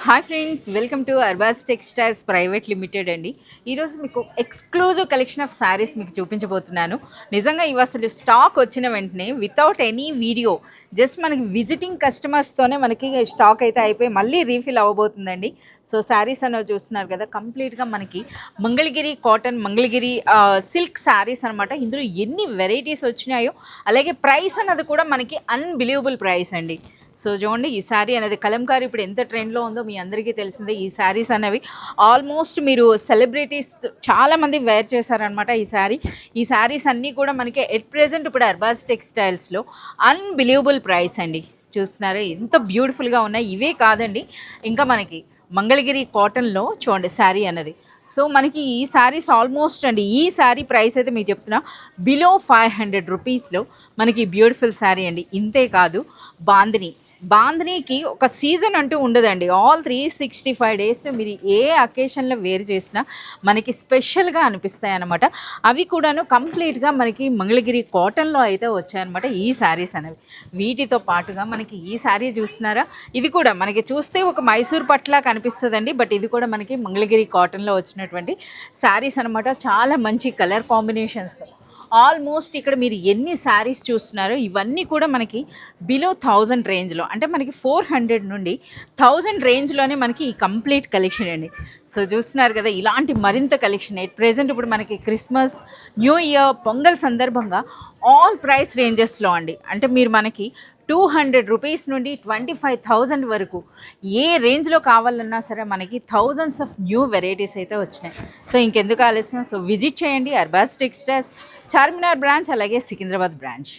Hi friends, welcome to Arbaz textiles private limited అండి. ఈరోజు మీకు ఎక్స్క్లూజివ్ కలెక్షన్ ఆఫ్ శారీస్ మీకు చూపించబోతున్నాను. నిజంగా ఇవి అసలు స్టాక్ వచ్చిన వెంటనే వితౌట్ ఎనీ వీడియో జస్ట్ మనకి విజిటింగ్ కస్టమర్స్తోనే మనకి స్టాక్ అయితే అయిపోయి మళ్ళీ రీఫిల్ అవ్వబోతుందండి. సో శారీస్ అనేవి చూస్తున్నారు కదా, కంప్లీట్గా మనకి మంగళగిరి కాటన్, మంగళగిరి సిల్క్ శారీస్ అనమాట. ఇందులో ఎన్ని వెరైటీస్ వచ్చినాయో, అలాగే ప్రైస్ అన్నది కూడా మనకి అన్బిలీవబుల్ ప్రైస్ అండి. సో చూడండి, ఈ శారీ అనేది కలంకారీ ఇప్పుడు ఎంత ట్రెండ్లో ఉందో మీ అందరికీ తెలిసిందే. ఈ శారీస్ అనేవి ఆల్మోస్ట్ మీరు సెలబ్రిటీస్ చాలామంది వేర్ చేశారనమాట. ఈ శారీస్ అన్నీ కూడా మనకి ఎట్ ప్రెజెంట్ ఇప్పుడు అర్బాస్ టెక్స్టైల్స్లో అన్బిలీవబుల్ ప్రైస్ అండి. చూస్తున్నారా ఎంత బ్యూటిఫుల్గా ఉన్నాయి. ఇవే కాదండి, ఇంకా మనకి మంగళగిరి కాటన్లో చూడండి శారీ అన్నది. సో మనకి ఈ శారీస్ ఆల్మోస్ట్ అండి, ఈ శారీ ప్రైస్ అయితే మీకు చెప్తున్నా బిలో 500 రూపీస్లో మనకి బ్యూటిఫుల్ శారీ అండి. ఇంతే కాదు, బాందినీకి ఒక సీజన్ అంటూ ఉండదండి. ఆల్ 365 డేస్లో మీరు ఏ అకేషన్లో వేర్ చేసినా మనకి స్పెషల్గా అనిపిస్తాయి అన్నమాట. అవి కూడాను కంప్లీట్గా మనకి మంగళగిరి కాటన్లో అయితే వచ్చాయన్నమాట ఈ శారీస్ అనేవి. వీటితో పాటుగా మనకి ఈ శారీ చూస్తున్నారా, ఇది కూడా మనకి చూస్తే ఒక మైసూర్ పట్లా కనిపిస్తుందండి. బట్ ఇది కూడా మనకి మంగళగిరి కాటన్లో వచ్చినటువంటి శారీస్ అనమాట. చాలా మంచి కలర్ కాంబినేషన్స్తో ఆల్మోస్ట్ ఇక్కడ మీరు ఎన్ని శారీస్ చూస్తున్నారో ఇవన్నీ కూడా మనకి బిలో 1000 రేంజ్లో, అంటే మనకి 400 నుండి 1000 రేంజ్లోనే మనకి ఈ కంప్లీట్ కలెక్షన్ అండి. సో చూస్తున్నారు కదా, ఇలాంటి మరింత కలెక్షన్ ఎట్ ప్రెజెంట్ ఇప్పుడు మనకి క్రిస్మస్, న్యూ ఇయర్, పొంగల్ సందర్భంగా ఆల్ ప్రైస్ రేంజెస్లో అండి. అంటే మీరు మనకి 200 రూపీస్ నుండి 25,000 వరకు ఏ రేంజ్లో కావాలన్నా సరే మనకి థౌజండ్స్ ఆఫ్ న్యూ వెరైటీస్ అయితే వచ్చినాయి. సో ఇంకెందుకు ఆలస్యం, సో విజిట్ చేయండి అర్బాస్ టెక్స్టైల్స్ చార్మినార్ బ్రాంచ్, అలాగే సికింద్రాబాద్ బ్రాంచ్.